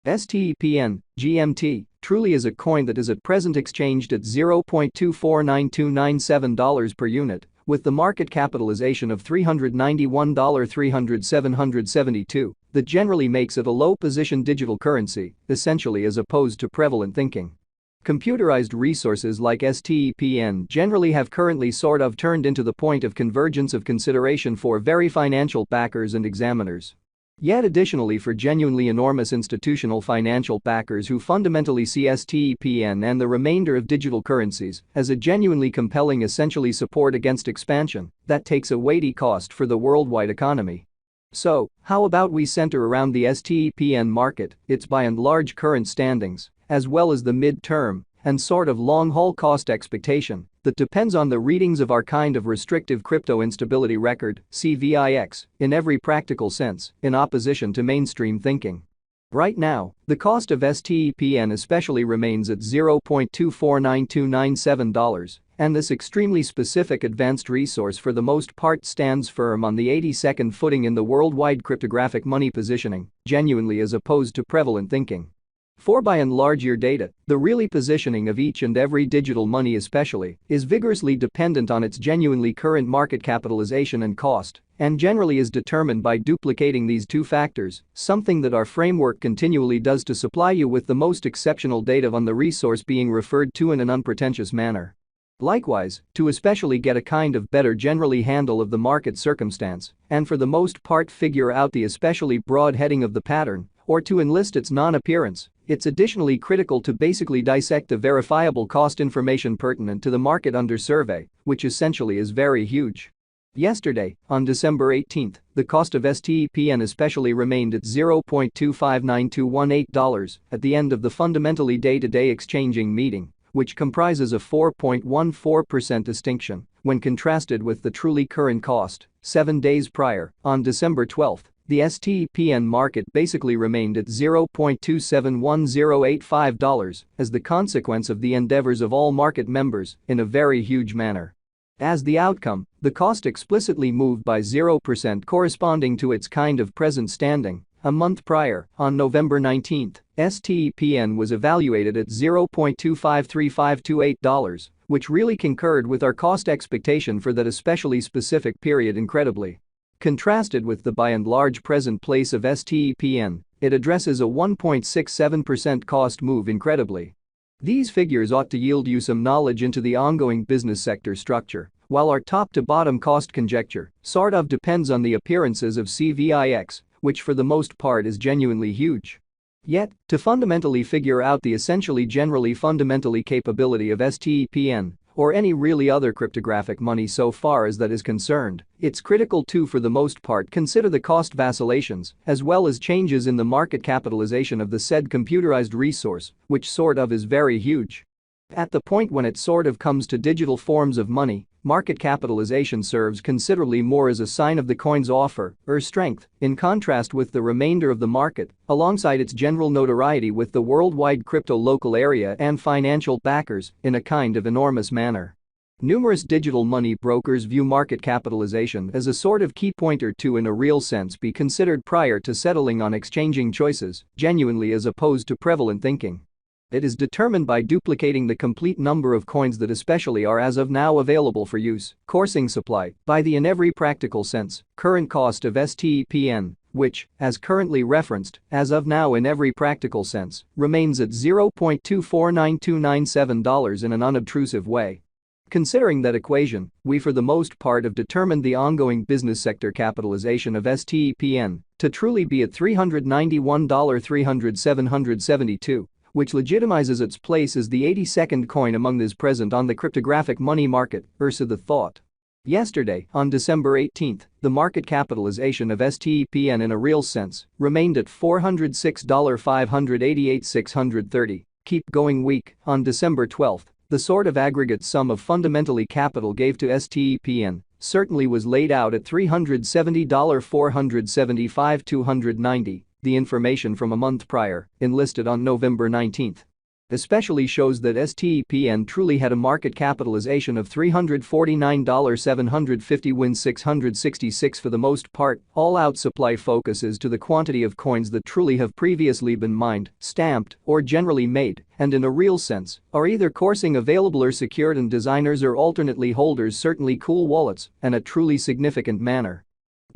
STEPN, GMT, truly is a coin that is at present exchanged at $0.249297 per unit, with the market capitalization of $391,307.72, that generally makes it a low-position digital currency, essentially as opposed to prevalent thinking. Computerized resources like STEPN generally have currently sort of turned into the point of convergence of consideration for very financial backers and examiners. Yet additionally for genuinely enormous institutional financial backers who fundamentally see STEPN and the remainder of digital currencies as a genuinely compelling essentially support against expansion that takes a weighty cost for the worldwide economy. So, how about we center around the STEPN market, its by and large current standings, as well as the mid-term and sort of long-haul cost expectation that depends on the readings of our kind of restrictive crypto instability record, CVIX, in every practical sense, in opposition to mainstream thinking. Right now, the cost of STEPN especially remains at $0.249297, and this extremely specific advanced resource for the most part stands firm on the 82nd footing in the worldwide cryptographic money positioning, genuinely as opposed to prevalent thinking. For by and large your data, the really positioning of each and every digital money especially is vigorously dependent on its genuinely current market capitalization and cost, and generally is determined by duplicating these two factors, something that our framework continually does to supply you with the most exceptional data on the resource being referred to in an unpretentious manner. Likewise, to especially get a kind of better generally handle of the market circumstance, and for the most part figure out the especially broad heading of the pattern, or to enlist its non-appearance, it's additionally critical to basically dissect the verifiable cost information pertinent to the market under survey, which essentially is very huge. Yesterday, on December 18, the cost of STEPN especially remained at $0.259218 at the end of the fundamentally day-to-day exchanging meeting, which comprises a 4.14% distinction when contrasted with the truly current cost 7 days prior, on December 12. The STEPN market basically remained at $0.271085 as the consequence of the endeavors of all market members in a very huge manner. As the outcome, the cost explicitly moved by 0% corresponding to its kind of present standing. A month prior, on November 19, STEPN was evaluated at $0.253528, which really concurred with our cost expectation for that especially specific period incredibly. Contrasted with the by and large present place of STEPN, it addresses a 1.67% cost move incredibly. These figures ought to yield you some knowledge into the ongoing business sector structure, while our top-to-bottom cost conjecture sort of depends on the appearances of CVIX, which for the most part is genuinely huge. Yet, to fundamentally figure out the essentially generally fundamentally capability of STEPN, or any really other cryptographic money so far as that is concerned, it's critical to for the most part consider the cost vacillations as well as changes in the market capitalization of the said computerized resource, which sort of is very huge. At the point when it sort of comes to digital forms of money, market capitalization serves considerably more as a sign of the coin's offer or strength, in contrast with the remainder of the market, alongside its general notoriety with the worldwide crypto local area and financial backers in a kind of enormous manner. Numerous digital money brokers view market capitalization as a sort of key pointer to in a real sense be considered prior to settling on exchanging choices, genuinely as opposed to prevalent thinking. It is determined by duplicating the complete number of coins that especially are as of now available for use, coursing supply, by the in every practical sense, current cost of STEPN, which, as currently referenced, as of now in every practical sense, remains at $0.249297 in an unobtrusive way. Considering that equation, we for the most part have determined the ongoing business sector capitalization of STEPN to truly be at $391,307.72. Which legitimizes its place as the 82nd coin among those present on the cryptographic money market, so the thought. Yesterday, on December 18, the market capitalization of STEPN in a real sense remained at $406,588,630. Keep going week, on December 12, the sort of aggregate sum of fundamentally capital gave to STEPN certainly was laid out at $370,475,290. The information from a month prior, enlisted on November 19. especially shows that STPN truly had a market capitalization of $349,750 win 666 for the most part. All-out supply focuses to the quantity of coins that truly have previously been mined, stamped, or generally made, and in a real sense, are either coursing available or secured, and designers or alternately holders certainly cool wallets in a truly significant manner.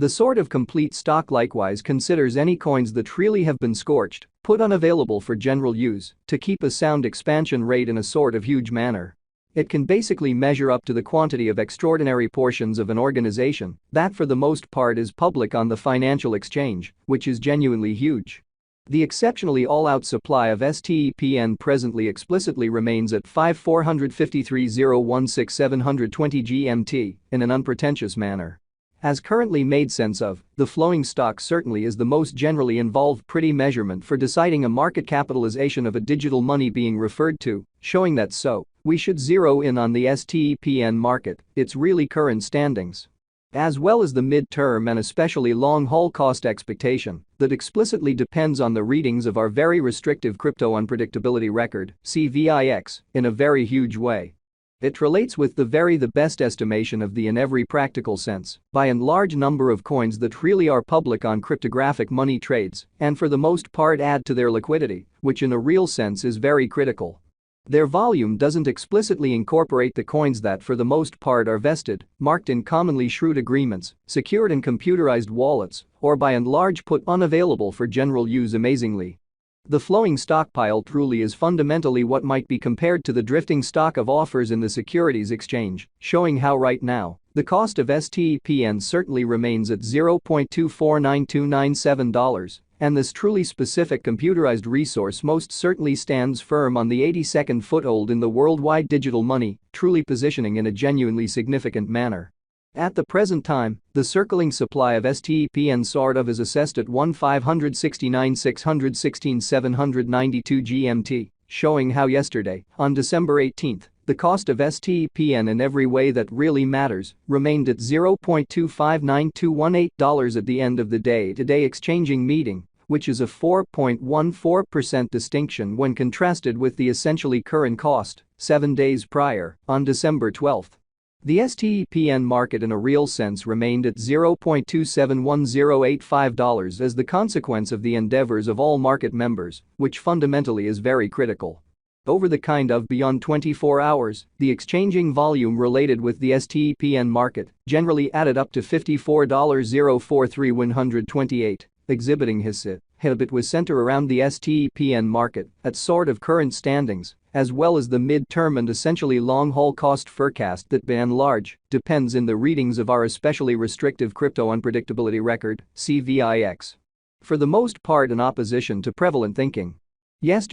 The sort of complete stock likewise considers any coins that really have been scorched, put unavailable for general use, to keep a sound expansion rate in a sort of huge manner. It can basically measure up to the quantity of extraordinary portions of an organization that for the most part is public on the financial exchange, which is genuinely huge. The exceptionally all-out supply of STPN presently explicitly remains at 5,453,016,720 GMT in an unpretentious manner. As currently made sense of, the flowing stock certainly is the most generally involved pretty measurement for deciding a market capitalization of a digital money being referred to, showing that so, we should zero in on the STPN market, its really current standings, as well as the mid-term and especially long-haul cost expectation that explicitly depends on the readings of our very restrictive crypto unpredictability record, CVIX, in a very huge way. It relates with the best estimation of the in every practical sense by and large number of coins that really are public on cryptographic money trades and for the most part add to their liquidity, which in a real sense is very critical. Their volume doesn't explicitly incorporate the coins that for the most part are vested, marked in commonly shrewd agreements, secured in computerized wallets, or by and large put unavailable for general use amazingly. The flowing stockpile truly is fundamentally what might be compared to the drifting stock of offers in the securities exchange, showing how right now, the cost of STPN certainly remains at $0.249297, and this truly specific computerized resource most certainly stands firm on the 82nd foothold in the worldwide digital money, truly positioning in a genuinely significant manner. At the present time, the circling supply of STPN sort of is assessed at 1,569,616,792 GMT, showing how yesterday, on December 18, the cost of STPN in every way that really matters remained at $0.259218 at the end of the day-to-day exchanging meeting, which is a 4.14% distinction when contrasted with the essentially current cost 7 days prior, on December 12. The STPN market in a real sense remained at $0.271085 as the consequence of the endeavors of all market members, which fundamentally is very critical. Over the kind of beyond 24 hours, the exchanging volume related with the STPN market generally added up to $54.043 128, exhibiting his habit was center around the STPN market at sort of current standings, as well as the mid-term and essentially long-haul cost forecast that by and large depends in the readings of our especially restrictive crypto unpredictability record, CVIX. For the most part in opposition to prevalent thinking. Yesterday